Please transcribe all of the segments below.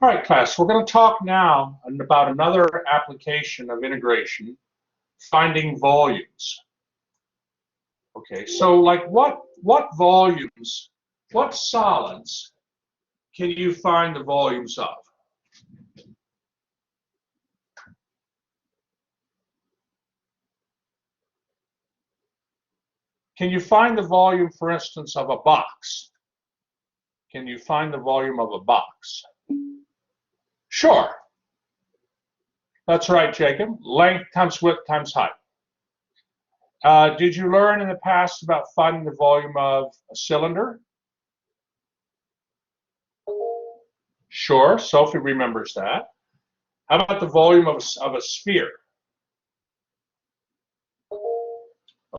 All right, class, we're going to talk now about another application of integration, finding volumes. Okay, so like what volumes, what solids can you find the volumes of? Can you find the volume, for instance, of a box? Can you find the volume of a box? Sure. That's right, Jacob. Length times width times height. Did you learn in the past about finding the volume of a cylinder? Sure, Sophie remembers that. How about the volume of a sphere?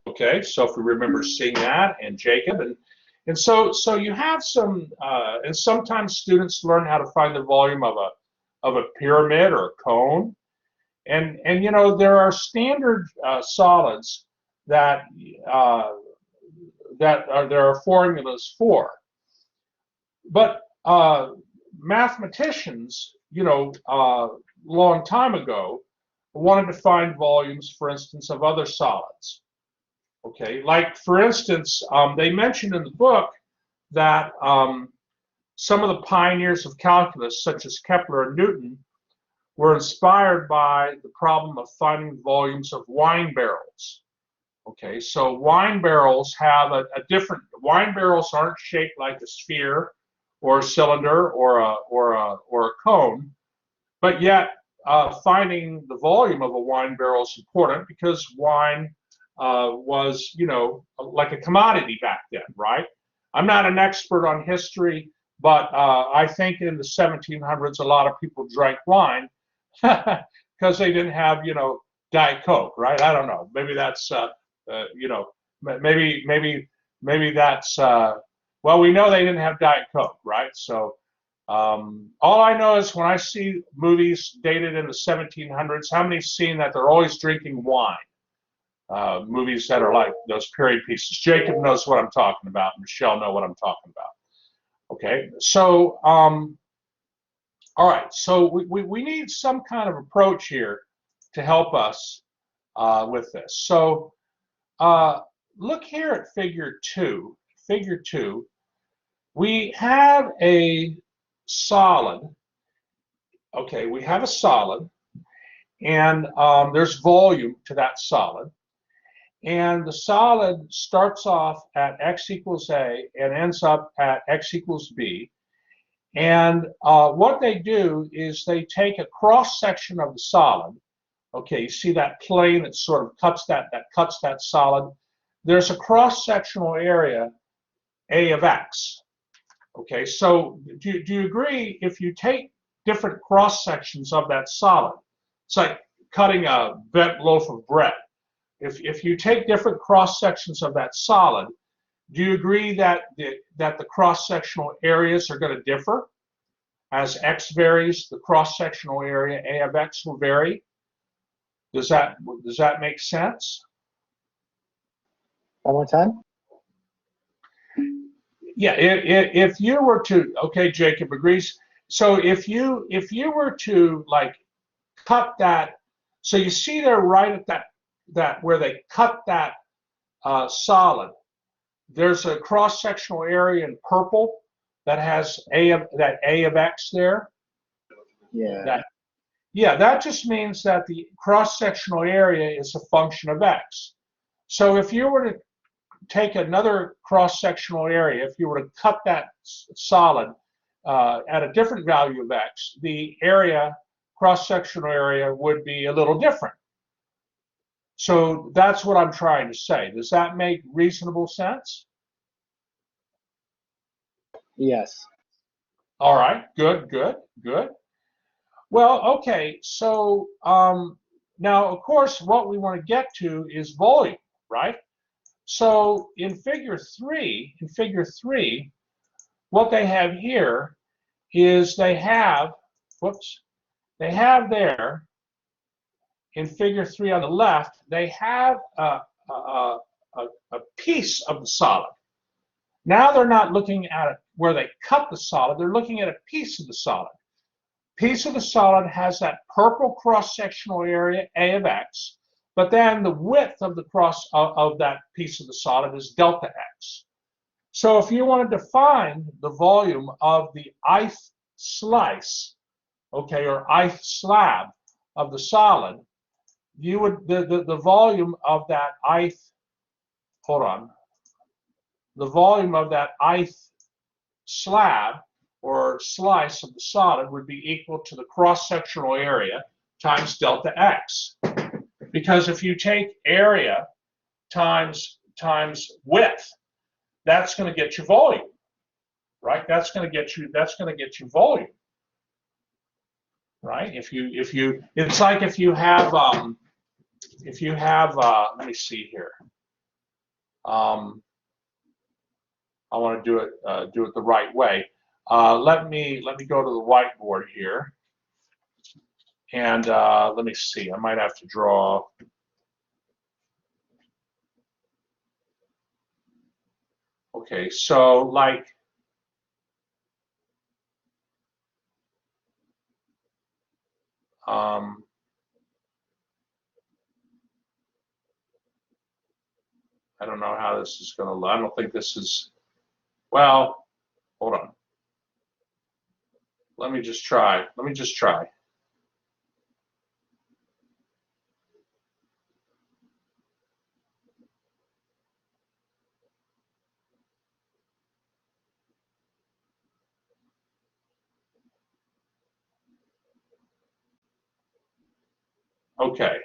Okay, Sophie remembers seeing that, and Jacob, and so you have some, and sometimes students learn how to find the volume of a pyramid or a cone, and you know there are standard solids that there are formulas for, but mathematicians, you know, long time ago, wanted to find volumes, for instance, of other solids. Okay, like for instance, they mentioned in the book that some of the pioneers of calculus, such as Kepler and Newton, were inspired by the problem of finding volumes of wine barrels. Okay, so wine barrels have a different, wine barrels aren't shaped like a sphere or a cylinder or a cone, but yet finding the volume of a wine barrel is important because wine was, you know, like a commodity back then, right? I'm not an expert on history, but I think in the 1700s a lot of people drank wine because they didn't have, you know, Diet Coke, right? I don't know. Maybe that's, you know, maybe that's. Well, we know they didn't have Diet Coke, right? So all I know is when I see movies dated in the 1700s, how many's seen that they're always drinking wine? Movies that are like those period pieces. Jacob knows what I'm talking about. Michelle knows what I'm talking about. Okay, so all right, so we need some kind of approach here to help us with this. So look here at figure 2. Figure 2, we have a solid. Okay, we have a solid, and there's volume to that solid. And the solid starts off at x equals a and ends up at x equals b. And what they do is they take a cross section of the solid. Okay, you see that plane that sort of cuts that solid. There's a cross sectional area a of x. Okay, so do you agree if you take different cross sections of that solid, it's like cutting a bent loaf of bread. If you take different cross sections of that solid, do you agree that the cross sectional areas are going to differ? As x varies, the cross sectional area a of x will vary. Does that make sense? One more time. Yeah, if you were to, okay, Jacob agrees. So if you were to like cut that, so you see there right at that where they cut that solid, there's a cross-sectional area in purple that has a of x there. Yeah. That just means that the cross-sectional area is a function of x. So if you were to take another cross-sectional area, if you were to cut that solid at a different value of x, the area, cross-sectional area, would be a little different. So that's what I'm trying to say. Does that make reasonable sense? Yes. All right, good. Well, okay, so now, of course, what we want to get to is volume, right? So in figure 3, what they have here is they have there, in figure 3 on the left, they have a piece of the solid. Now they're not looking at it where they cut the solid, they're looking at a piece of the solid. piece of the solid has that purple cross-sectional area, A of x, but then the width of the of that piece of the solid is delta x. So if you wanted to find the volume of the ith slice, okay, or ith slab of the solid, you would the volume of that ith, hold on, the volume of that ith slab or slice of the solid would be equal to the cross-sectional area times delta x. Because if you take area times width, that's going to get you volume, right? That's going to get you volume, right? If you it's like if you have let me see here. I want to do it the right way. Let me go to the whiteboard here, and let me see. I might have to draw. Okay, so like I don't know how this is going to look. I don't think this is, well, hold on. Let me just try. Okay.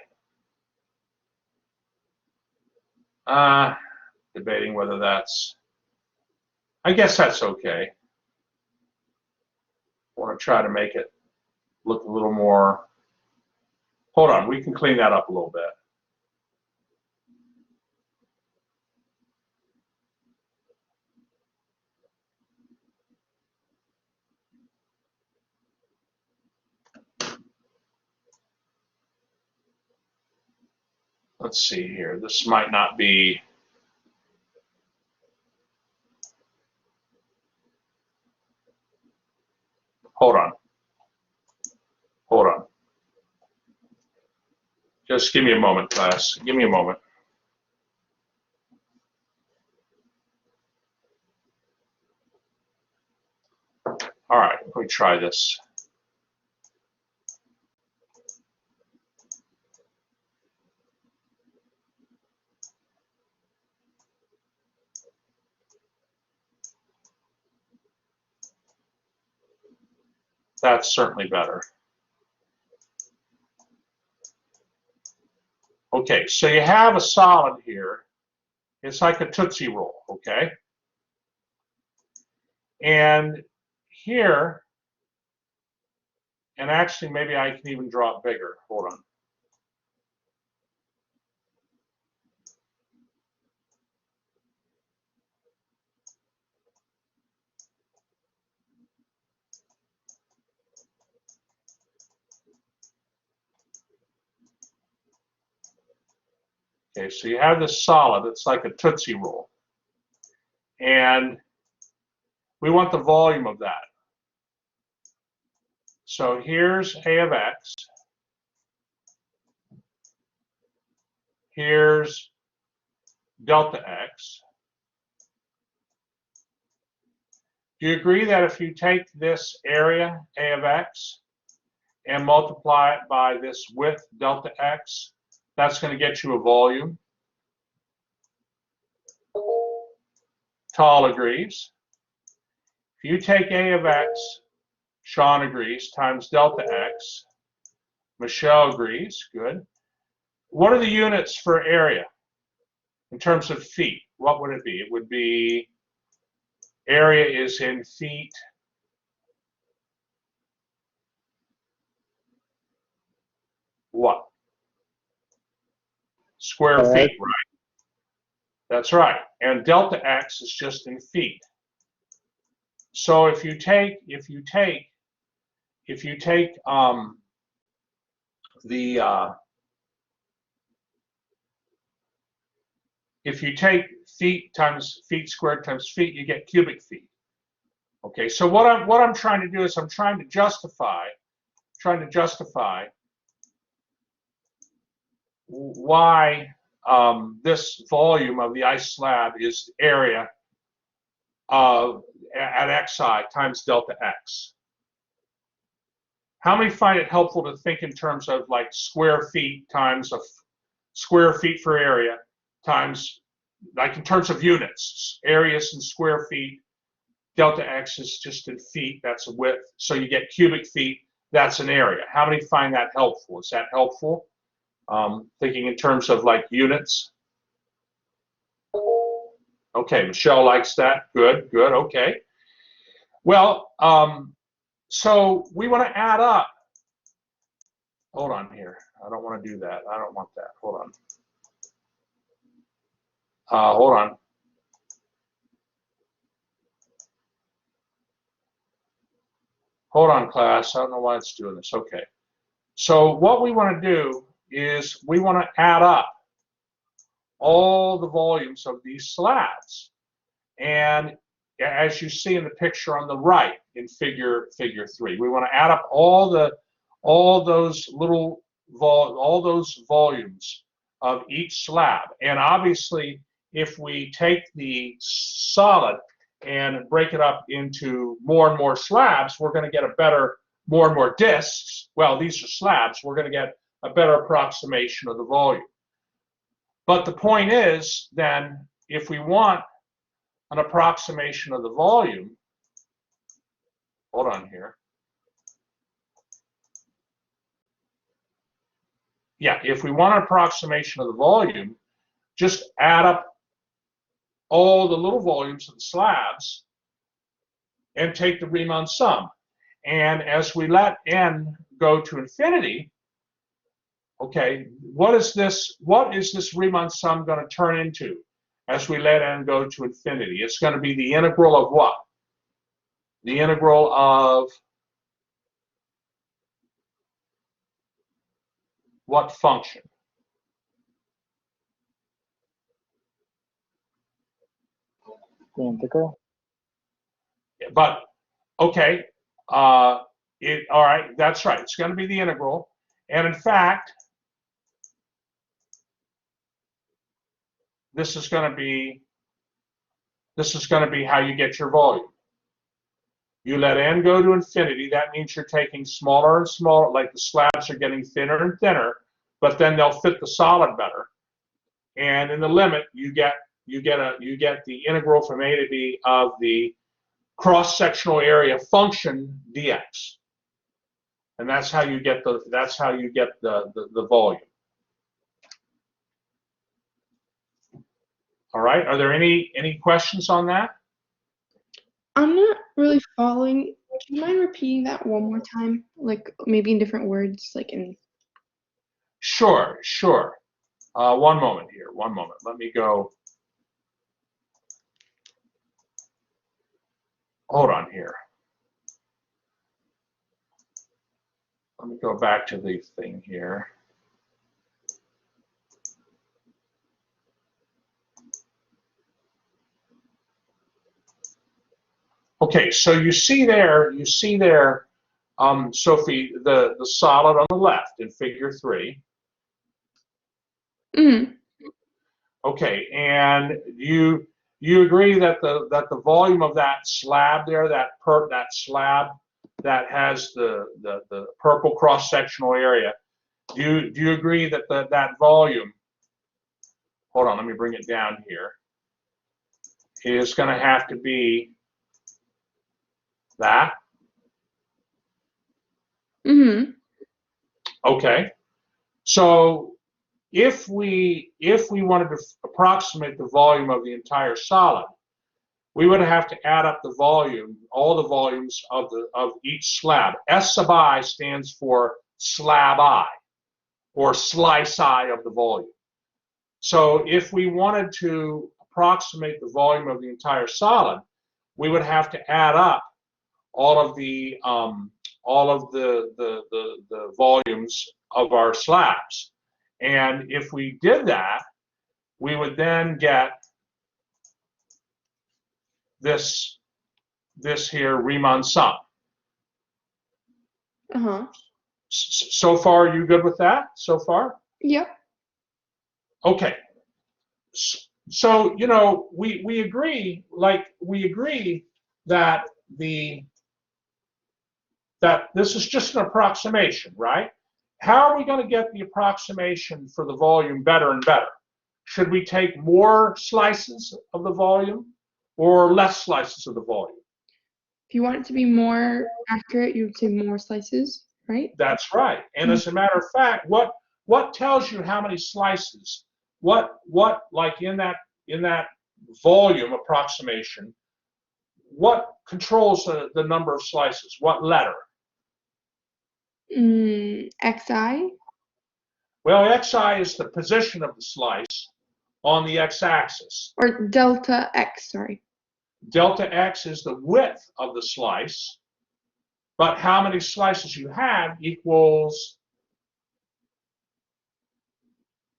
Debating whether that's, I guess that's okay. I want to try to make it look a little more, hold on, we can clean that up a little bit. Let's see here. This might not be, hold on. Just give me a moment, class. Give me a moment. All right, let me try this. That's certainly better. Okay, so you have a solid here. It's like a Tootsie Roll, okay? And here, and actually maybe I can even draw it bigger. Hold on. Okay, so you have this solid. It's like a Tootsie Roll. And we want the volume of that. So here's A of x. Here's delta x. Do you agree that if you take this area, A of x, and multiply it by this width, delta x, that's going to get you a volume? Tall agrees. If you take A of x, Sean agrees, times delta x, Michelle agrees, good. What are the units for area in terms of feet? What would it be? It would be, area is in feet. What? Square feet, right? That's right. And delta x is just in feet. So if you take feet times feet squared times feet, you get cubic feet. Okay, so what I'm trying to do is I'm trying to justify trying to justify why this volume of the ice slab is area at xi times delta x. How many find it helpful to think in terms of like square feet times a square feet for area times, like in terms of units, areas in square feet, delta x is just in feet, that's a width, so you get cubic feet, that's an area. How many find that helpful? Is that helpful? Thinking in terms of like units? Okay, Michelle likes that. Good, good, okay. Well, so we want to add up. Hold on here. I don't want to do that. I don't want that. Hold on. Hold on. Hold on, class. I don't know why it's doing this. Okay. So what we want to do is we want to add up all the volumes of these slabs. And as you see in the picture on the right in figure 3, we want to add up all those volumes of each slab. And obviously, if we take the solid and break it up into more and more slabs, we're going to get a better, more and more discs. Well, these are slabs. We're going to get a better approximation of the volume. But the point is, then, if we want an approximation of the volume, hold on here. Yeah, if we want an approximation of the volume, just add up all the little volumes of the slabs and take the Riemann sum. And as we let n go to infinity, okay, what is this Riemann sum going to turn into as we let n go to infinity? It's going to be the integral of what? The integral of what function? The integral. But okay, all right, that's right. It's going to be the integral, and in fact, this is going to be how you get your volume. You let n go to infinity. That means you're taking smaller and smaller, like the slabs are getting thinner and thinner, but then they'll fit the solid better. And in the limit, you get the integral from a to b of the cross-sectional area function dx, and that's how you get the volume. All right. Are there any questions on that? I'm not really following. Do you mind repeating that one more time? Like maybe in different words, like in. Sure, sure. One moment here. One moment. Let me go. Hold on here. Let me go back to the thing here. Okay, so you see there, Sophie, the solid on the left in figure 3. Mm-hmm. Okay, and you agree that the volume of that slab there, that slab that has the purple cross-sectional area, do you agree that that volume, hold on, let me bring it down here, is going to have to be that? Mm-hmm. Okay, so if we wanted to approximate the volume of the entire solid, we would have to add up the volume, all the volumes of each slab. S sub I stands for slab I, or slice I of the volume. So if we wanted to approximate the volume of the entire solid, we would have to add up all of the volumes of our slabs. And if we did that, we would then get this here Riemann sum. Uh-huh. So far, you good with that? So far? Yep. Okay. So, you know, we agree, that that this is just an approximation, right? How are we going to get the approximation for the volume better and better? Should we take more slices of the volume or less slices of the volume? If you want it to be more accurate, you would say more slices, right? That's right. And as a matter of fact, what tells you how many slices? What like in that volume approximation, what controls the number of slices? What letter? XI Well, xi is the position of the slice on the x-axis. or delta X, sorry. Delta x is the width of the slice, but how many slices you have equals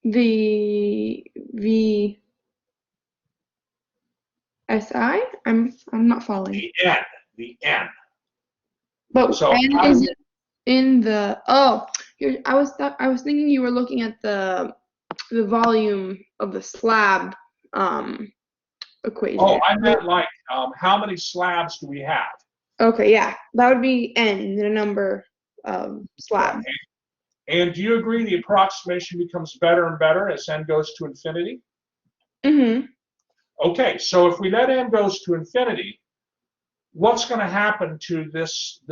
The VSI? I'm not following. the n. The n. But So N isn't in the I was thinking you were looking at the volume of the slab equation. oh, I meant like how many slabs do we have? Okay, yeah. That would be N, the number of slabs. And do you agree the approximation becomes better and better as n goes to infinity? Mm-hmm. Okay, so if we let n goes to infinity, what's going to happen to this?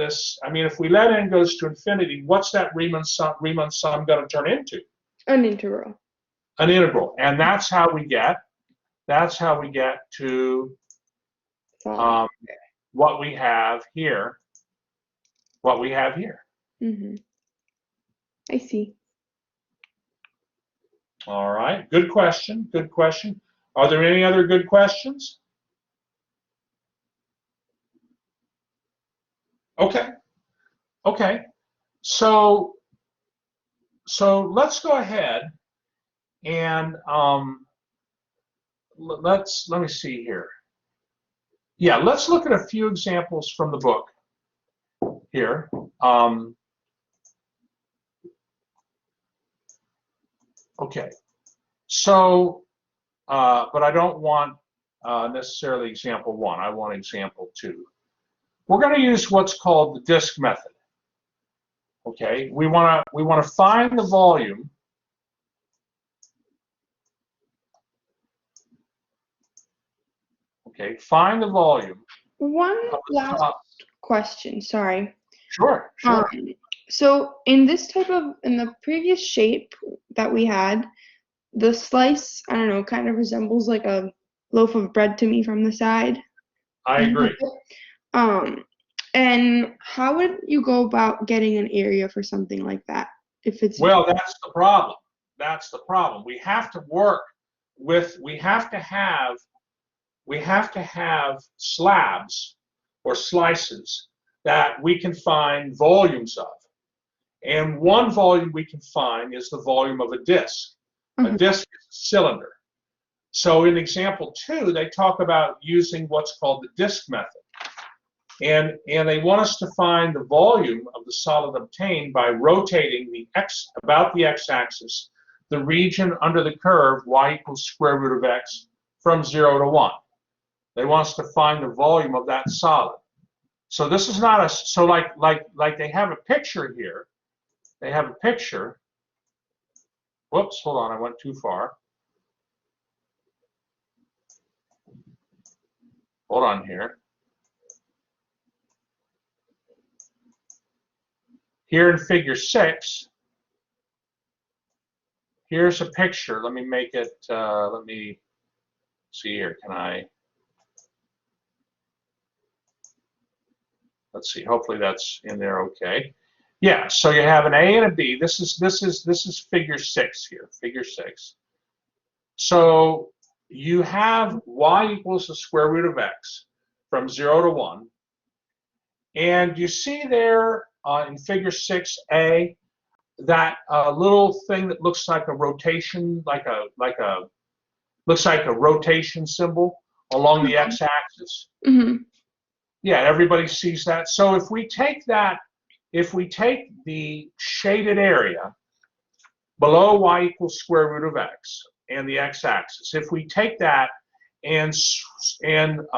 I mean, if we let n goes to infinity, what's that Riemann sum going to turn into? An integral. An integral, and that's how we get to what we have here. What we have here. Mm-hmm. I see. All right, good question. Good question. Are there any other good questions? Okay. Okay. So let's go ahead and let me see here. Yeah, let's look at a few examples from the book here. Okay. So, but I don't want necessarily example 1. I want example 2. We're going to use what's called the disk method. Okay, we want to find the volume. Okay, find the volume. One last question, sorry. Sure. So in the previous shape that we had, the slice, I don't know, kind of resembles like a loaf of bread to me from the side. I agree. And how would you go about getting an area for something like that? Well, that's the problem. That's the problem. We have to work with, we have to have slabs or slices that we can find volumes of. And one volume we can find is the volume of a disk. A disk is a cylinder. So in example 2, they talk about using what's called the disk method. And they want us to find the volume of the solid obtained by rotating about the x-axis, the region under the curve y equals square root of x from 0 to 1. They want us to find the volume of that solid. So this is not like they have a picture here. They have a picture. Whoops, hold on, I went too far. Hold on here. Here in figure 6, here's a picture. Let me make it, let me see here. Let's see, hopefully that's in there okay. Yeah, so you have an A and a B. This is figure 6 here, figure 6. So you have y equals the square root of x from 0 to 1. And you see there in figure 6A that little thing that looks like a rotation, looks like a rotation symbol along the x-axis. Mm-hmm. Yeah, everybody sees that. So if we take that if we take the shaded area below y equals square root of x and the x-axis, if we take that and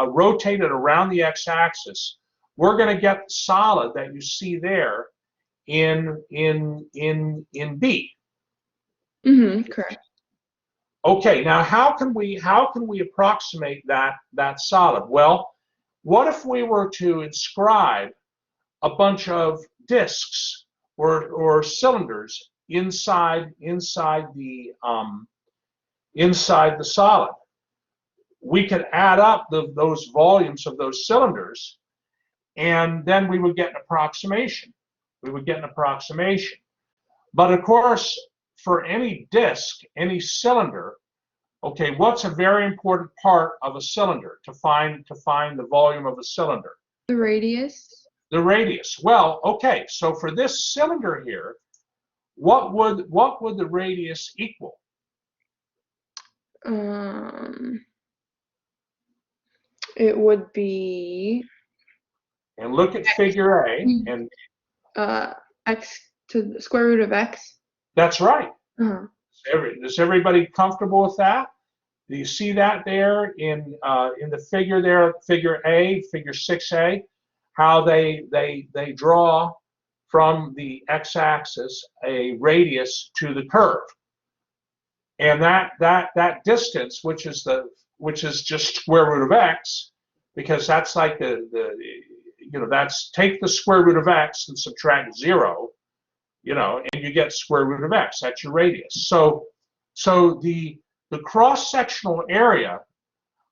rotate it around the x-axis, we're going to get the solid that you see there in B. Correct. Okay, now how can we approximate that solid? Well, what if we were to inscribe a bunch of discs or cylinders inside the solid? We could add up those volumes of those cylinders, and then we would get an approximation. But of course, for any disc, any cylinder, okay, what's a very important part of a cylinder to find the volume of a cylinder? The radius. The radius. Well, okay, so for this cylinder here, what would the radius equal? It would be. And look at figure A, and X to the square root of x. that's right. Is everybody comfortable with that? Do you see that there in the figure there, figure A, figure 6A, how they draw from the x-axis a radius to the curve, and that distance, which is just square root of x, because that's like that's take the square root of x and subtract 0, and you get square root of x. That's your radius. So the cross-sectional area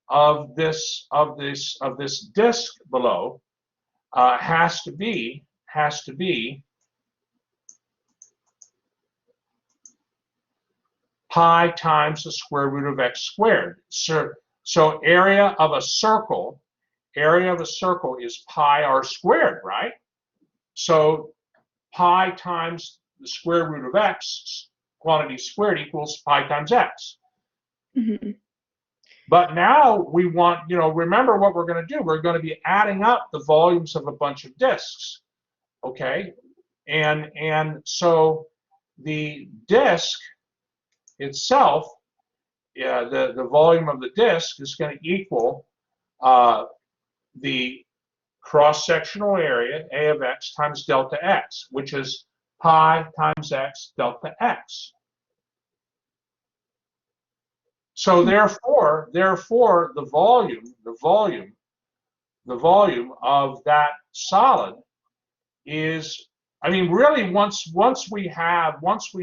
of this disk below has to be pi times the square root of x squared. So area of a circle is pi r squared, right? So pi times the square root of x, quantity squared, equals pi times x. But now we want, remember what we're going to do. We're going to be adding up the volumes of a bunch of disks, okay? And so the disk itself, the volume of the disk is going to equal the cross-sectional area, A of x, times delta x, which is pi times x delta x. So therefore, the volume of that solid is, really once we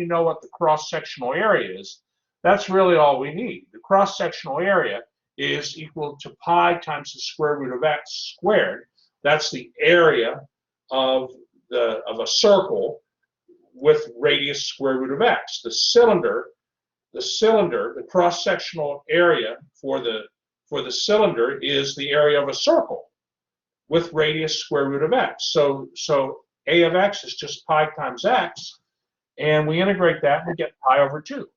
know what the cross-sectional area is, that's really all we need. The cross-sectional area is equal to pi times the square root of x squared. That's the area of a circle with radius square root of x. The cylinder, the cross-sectional area for the cylinder is the area of a circle with radius square root of x. So A of x is just pi times x, and we integrate that and we get pi over 2.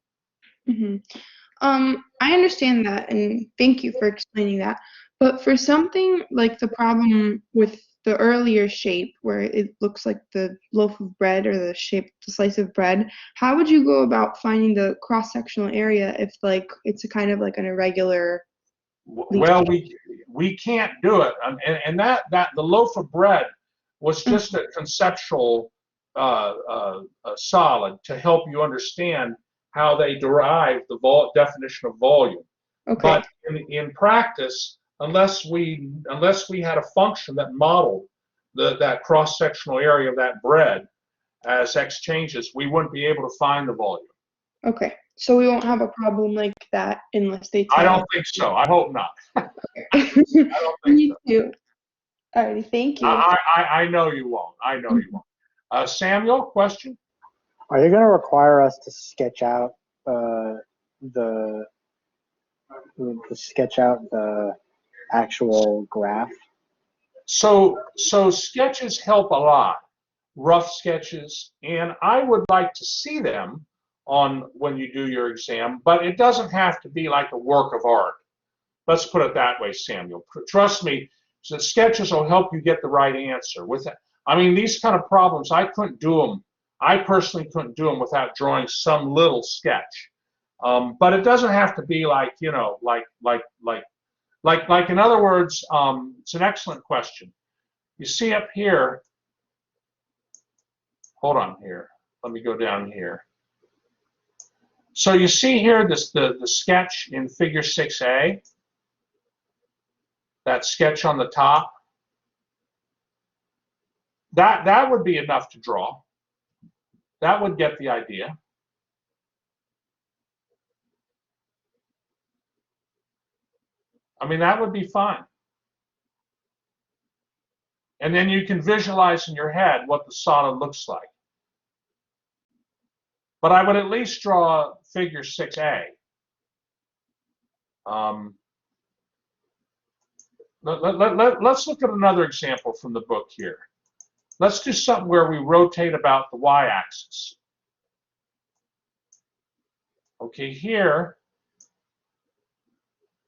I understand that, and thank you for explaining that. But for something like the problem with the earlier shape, where it looks like the loaf of bread or the slice of bread, how would you go about finding the cross-sectional area if it's a kind of like an irregular? Well, we can't do it, and that the loaf of bread was just a conceptual solid to help you understand how they derive the definition of volume. Okay. But in practice, unless we had a function that modeled that cross-sectional area of that bread as x changes, we wouldn't be able to find the volume. Okay, so we won't have a problem like that unless they tell I don't think so. I hope not. Okay. I don't think Me so. too. Alrighty, thank you. I know you won't. I know you won't. Samuel, question? Are you going to require us to sketch out the actual graph? So sketches help a lot, rough sketches, and I would like to see them when you do your exam, but it doesn't have to be like a work of art. Let's put it that way, Samuel. Trust me, the sketches will help you get the right answer. I mean, these kind of problems, I couldn't do them. I personally couldn't do them without drawing some little sketch. But it doesn't have to be like, you know, like in other words, it's an excellent question. You see up here, hold on here. Let me go down here. So you see here this the sketch in figure 6A, that sketch on the top. That would be enough to draw. That would get the idea. I mean, that would be fine. And then you can visualize in your head what the solid looks like. But I would at least draw figure 6A. Let's look at another example from the book here. Let's do something where we rotate about the y-axis. Okay, here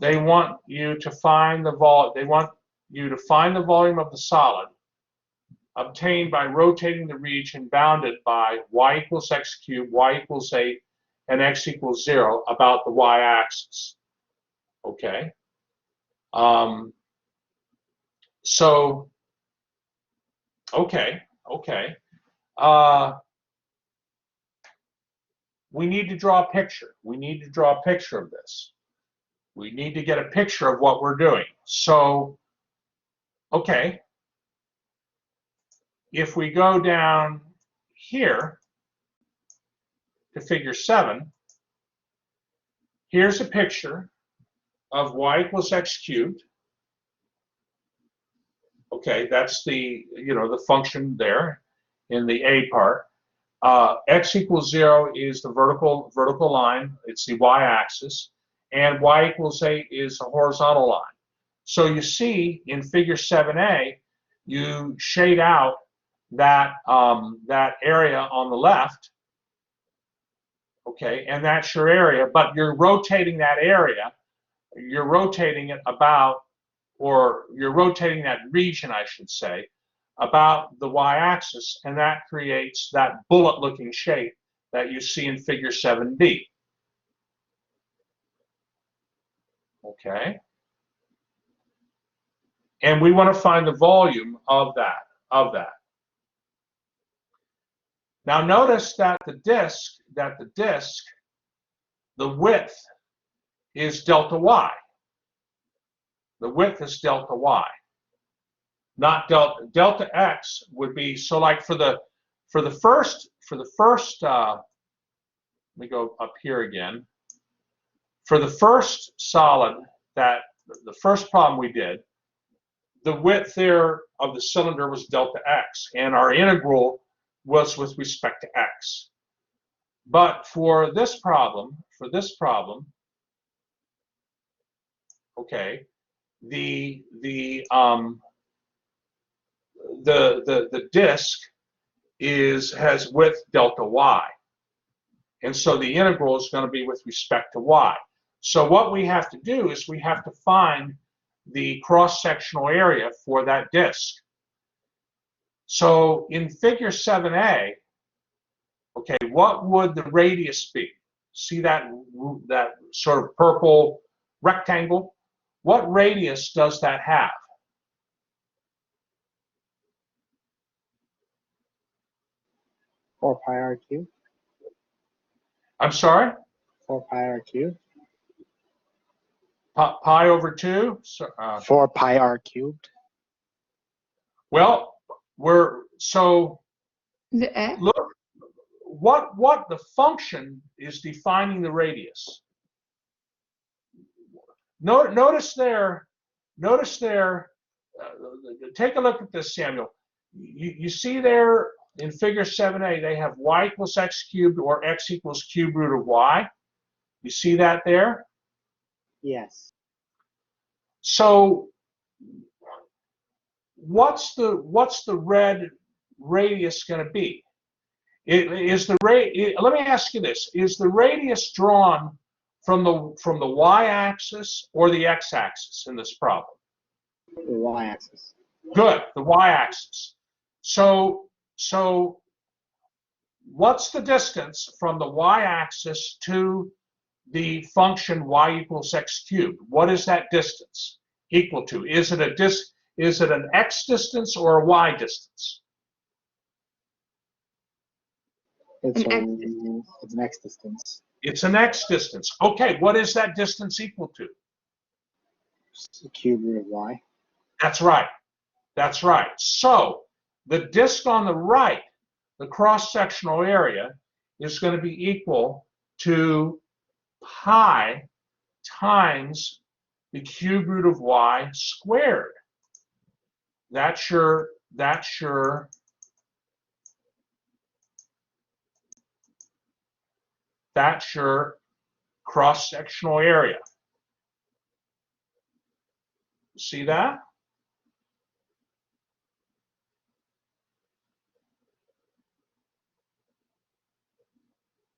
they want you to find the volume of the solid obtained by rotating the region bounded by y equals x cubed, y equals 8, and x equals 0 about the y-axis. Okay. So, okay. We need to draw a picture. We need to draw a picture of this. We need to get a picture of what we're doing. So, okay. If we go down here to figure 7, here's a picture of y equals x cubed. Okay, that's the, you know, the function there in the A part. X equals 0 is the vertical line. It's the y-axis. And y equals 8 is a horizontal line. So you see in figure 7A, you shade out that, that area on the left. Okay, and that's your area, but you're rotating that area. You're rotating it about, or you're rotating that region, I should say, about the y-axis, and that creates that bullet-looking shape that you see in figure 7B. Okay. And we want to find the volume of that. Now notice that the disk, the width is delta y. The width is delta y, not delta x would be, so like for the first let me go up here again. For the first solid, that the first problem we did, the width there of the cylinder was delta x, and our integral was with respect to x. But for this problem, okay, the disk has width delta y, and so the integral is going to be with respect to y. So what we have to do is we have to find the cross-sectional area for that disk. So in figure 7A, okay, what would the radius be? See that sort of purple rectangle? What radius does that have? Four pi r cubed. I'm sorry? 4 pi r cubed. Pi over 2? 4 pi r cubed. Well, so The x? look, what the function is defining the radius. Notice there, take a look at this, Samuel. You see there in figure 7A, they have y equals x cubed or x equals cube root of y. You see that there? Yes. So what's the red radius going to be? Let me ask you this: is the radius drawn from the y-axis or the x-axis in this problem? The y-axis. Good, the y-axis. So what's the distance from the y-axis to the function y equals x cubed? What is that distance equal to? Is it an x distance or a y distance? It's An X it's an x distance. It's an x distance. Okay, what is that distance equal to? It's the cube root of y. That's right. That's right. So the disk on the right, the cross-sectional area, is going to be equal to pi times the cube root of y squared. That's your cross-sectional area. See that?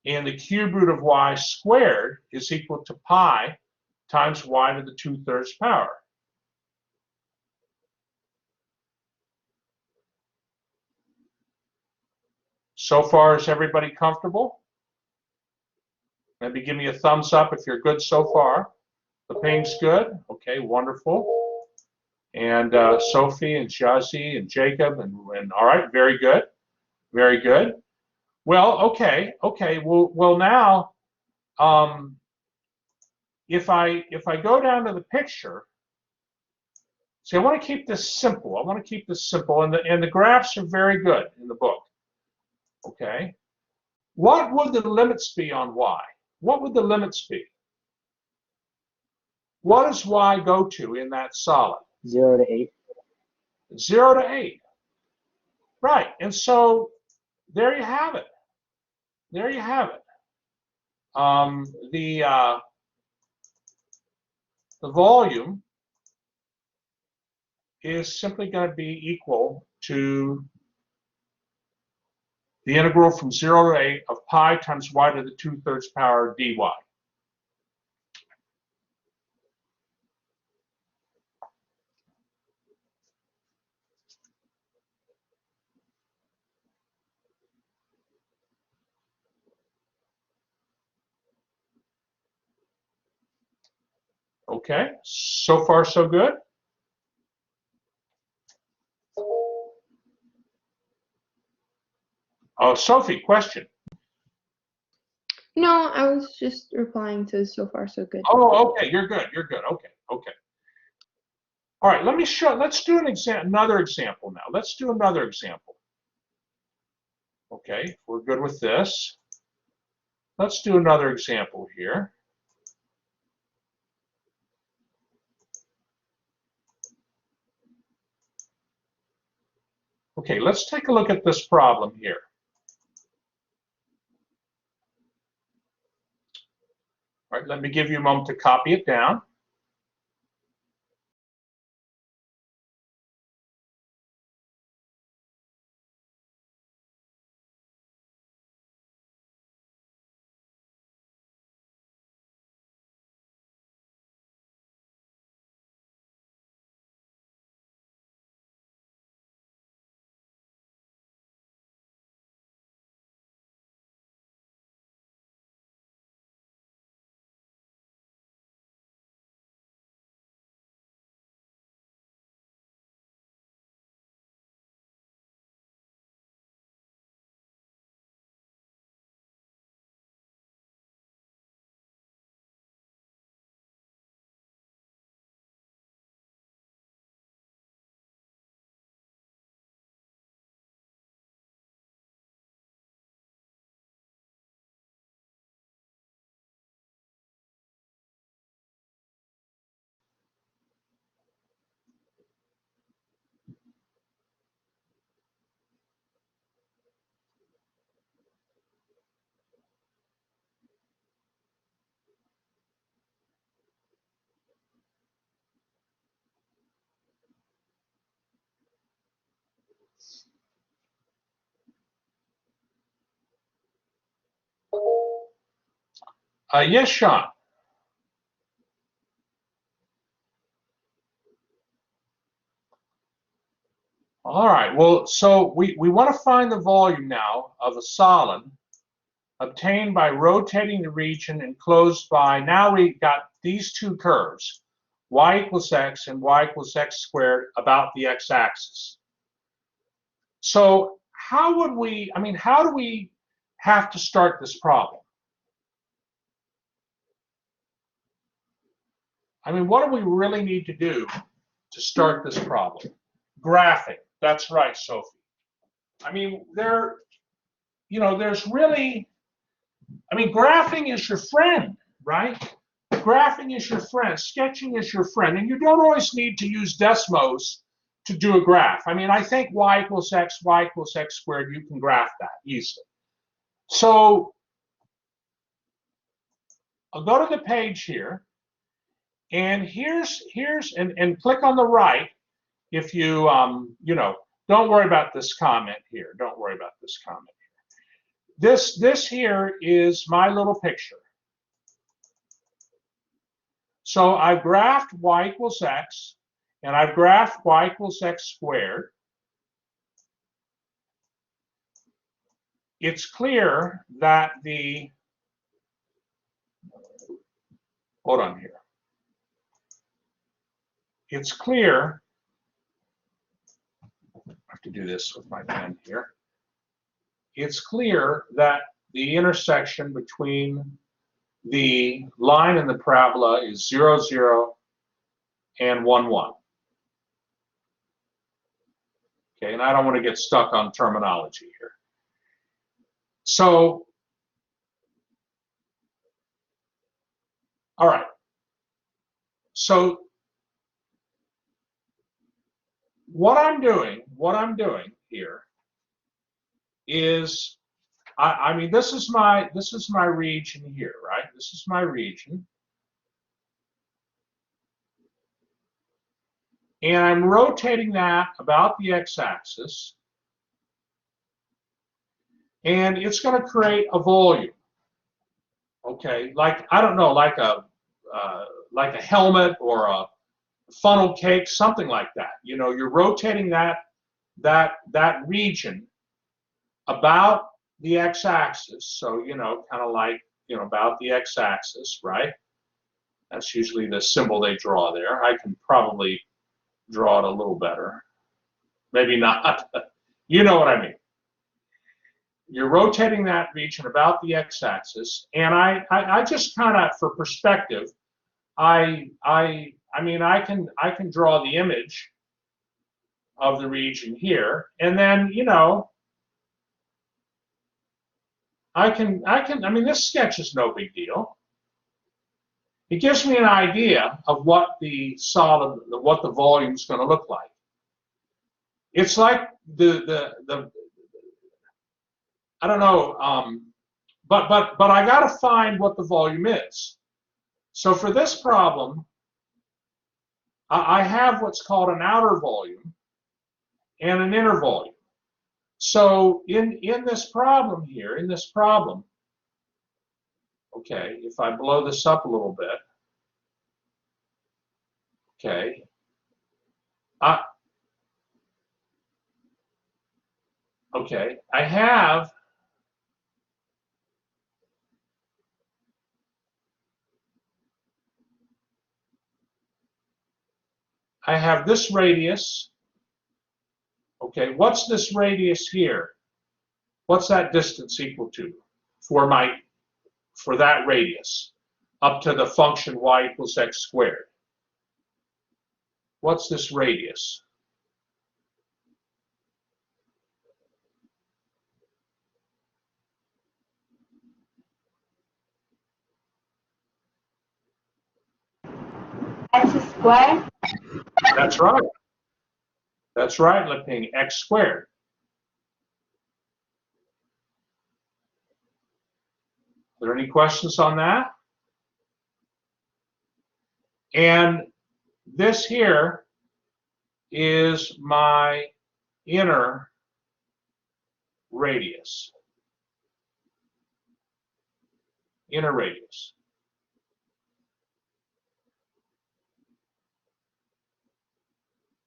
And the cube root of y squared is equal to pi times y to the 2/3 power. So far, is everybody comfortable? Maybe give me a thumbs up if you're good so far. The ping's good. Okay, wonderful. And Sophie and Jazzy and Jacob and all right, very good, very good. Well, okay. Well now, if I go down to the picture, see, I want to keep this simple. I want to keep this simple, and the graphs are very good in the book. Okay, what would the limits be on y? What would the limits be? What does y go to in that solid? 0 to 8. 0 to 8. Right, and so there you have it. There you have it. The volume is simply going to be equal to the integral from 0 to 8 of pi times y to the 2/3 power dy. Okay, so far so good. Oh, Sophie, question. No, I was just replying to so far so good. Oh, okay, you're good. You're good. Okay. All right, let's do another example now. Let's do another example. Okay, we're good with this. Let's do another example here. Okay, let's take a look at this problem here. All right, let me give you a moment to copy it down. Yes, Sean. All right. right, well, so we want to find the volume now of a solid obtained by rotating the region enclosed by, now we got these two curves, y equals x and y equals x squared about the x-axis. So how would we, I mean, how do we have to start this problem? I mean, what do we really need to do to start this problem? Graphing, that's right, Sophie. I mean, there's really, I mean, graphing is your friend, right? Graphing is your friend, sketching is your friend, and you don't always need to use Desmos to do a graph. I mean, I think y equals x squared, you can graph that easily. So I'll go to the page here, and here's and click on the right if you don't worry about this comment here. Don't worry about this comment. This here is my little picture. So I've graphed y equals x, and I've graphed y equals x squared. It's clear that hold on here. It's clear, I have to do this with my pen here. It's clear that the intersection between the line and the parabola is 0, 0, and 1, 1. Okay, and I don't want to get stuck on terminology here. So, all right. So what I'm doing here is, I mean, this is my region here, right? This is my region. And I'm rotating that about the x-axis. And it's going to create a volume. Okay, like, I don't know, like a helmet or a funnel cake, something like that. You know, you're rotating that region about the x-axis. So, you know, kind of like, you know, about the x-axis, right? That's usually the symbol they draw there. I can probably draw it a little better. Maybe not. You know what I mean. You're rotating that region about the x-axis, and I just kind of, for perspective, I mean, I can draw the image of the region here, and then, you know, I mean, this sketch is no big deal. It gives me an idea of what the volume is going to look like. It's like I don't know, but I got to find what the volume is. So for this problem, I have what's called an outer volume and an inner volume. So in this problem here, okay, if I blow this up a little bit, okay, okay, I have this radius. Okay, what's this radius here? What's that distance equal to for that radius up to the function y equals x squared? What's this radius? X squared? That's right. That's right, Leping, x squared. Are there any questions on that? And this here is my inner radius. Inner radius.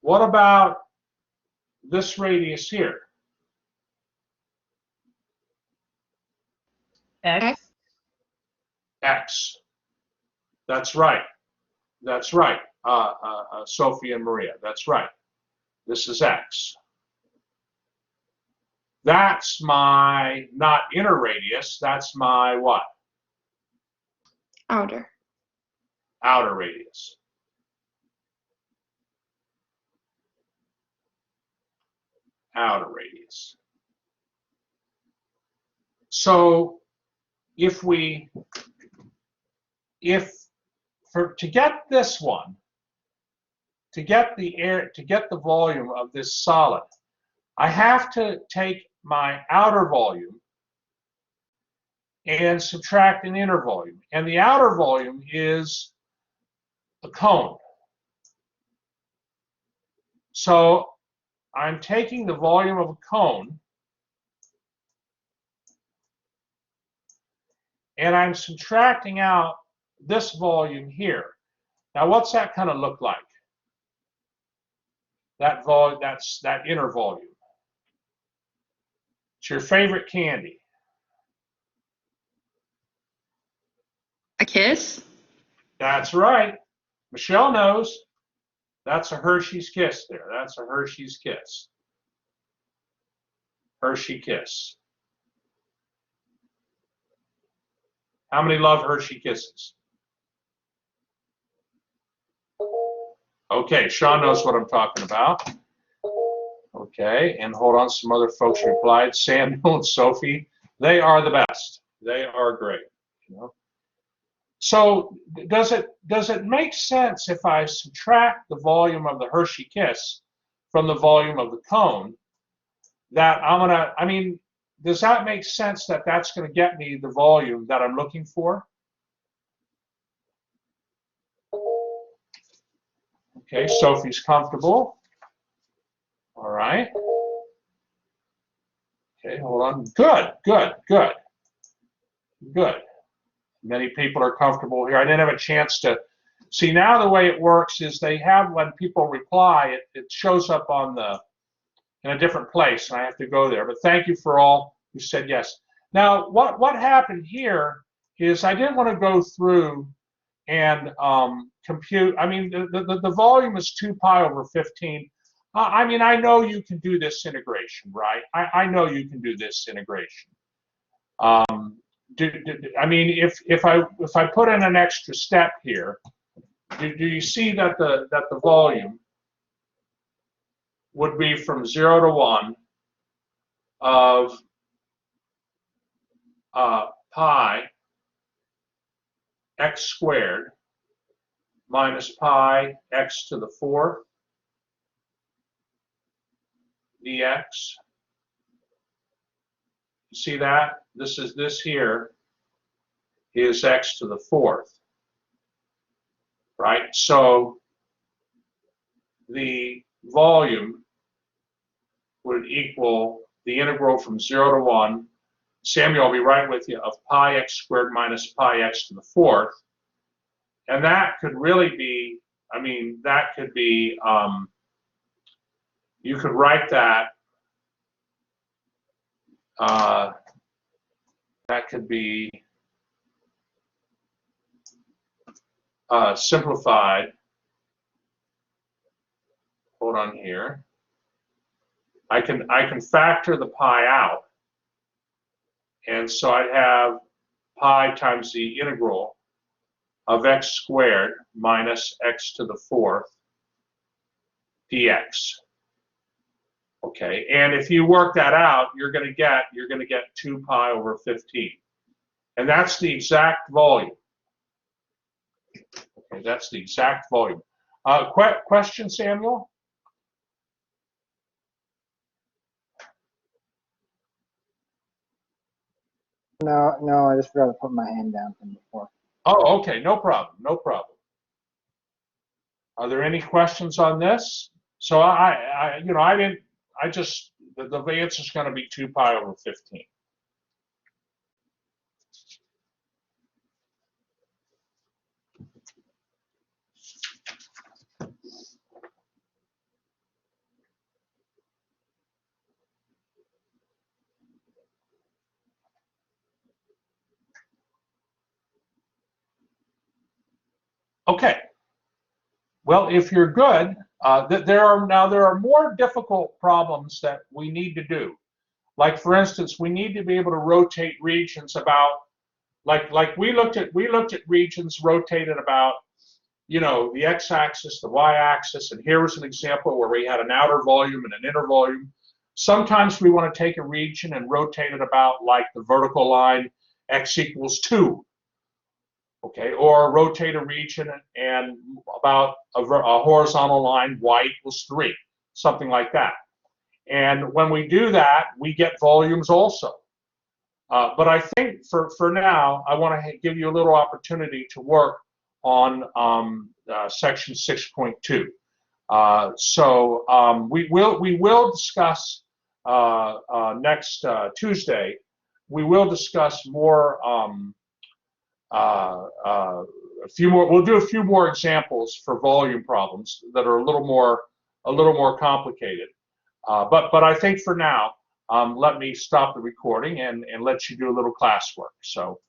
What about this radius here? X. X. That's right. That's right, Sophie and Maria. That's right. This is X. That's my, not inner radius, that's my what? Outer. Outer radius. Outer radius. So to get this one, to get the volume of this solid, I have to take my outer volume and subtract an inner volume. And the outer volume is a cone. So I'm taking the volume of a cone and I'm subtracting out this volume here. Now, what's that kind of look like? That volume, that's that inner volume. It's your favorite candy. A kiss? That's right. Michelle knows. That's a Hershey's Kiss there. That's a Hershey's Kiss. Hershey Kiss. How many love Hershey Kisses? Okay, Sean knows what I'm talking about. Okay, and hold on, some other folks replied. Samuel and Sophie, they are the best. They are great. You know? So does it make sense if I subtract the volume of the Hershey Kiss from the volume of the cone, that I mean, does that make sense that that's going to get me the volume that I'm looking for? Okay, Sophie's comfortable. All right. Okay, hold on. Good, good, good, good. Many people are comfortable here. I didn't have a chance to see. Now the way it works is they have, when people reply, it shows up on in a different place, and I have to go there. But thank you for all who said yes. Now, what happened here is I didn't want to go through and compute. I mean, the volume is 2 pi over 15. I mean, I know you can do this integration, right? I know you can do this integration. I mean, if I put in an extra step here, do you see that the volume would be from 0 to 1 of pi x squared minus pi x to the 4th dx. You see that? This here is x to the 4th, right? So the volume would equal the integral from 0 to 1. Samuel, I'll be right with you, of pi x squared minus pi x to the 4th. And that could really be, I mean, that could be, you could write that, that could be simplified. Hold on here. I can factor the pi out. And so I'd have pi times the integral of x squared minus x to the 4th dx. Okay, and if you work that out, you're going to get 2 pi over 15, and that's the exact volume. Okay, that's the exact volume. Question, Samuel? No, I just forgot to put my hand down from before. Oh, okay, no problem, no problem. Are there any questions on this? So I just, the answer is going to be 2 pi over 15. Okay. Well, if you're good, there are more difficult problems that we need to do. Like for instance, we need to be able to rotate regions about, like we looked at regions rotated about, you know, the x-axis, the y-axis, and here was an example where we had an outer volume and an inner volume. Sometimes we want to take a region and rotate it about like the vertical line x equals 2. Okay, or rotate a region and about a horizontal line y equals 3, something like that. And when we do that, we get volumes also. But I think for now, I want to give you a little opportunity to work on section 6.2. We will discuss next Tuesday. We will discuss more. A few more. We'll do a few more examples for volume problems that are a little more complicated. But I think for now, let me stop the recording and let you do a little classwork. So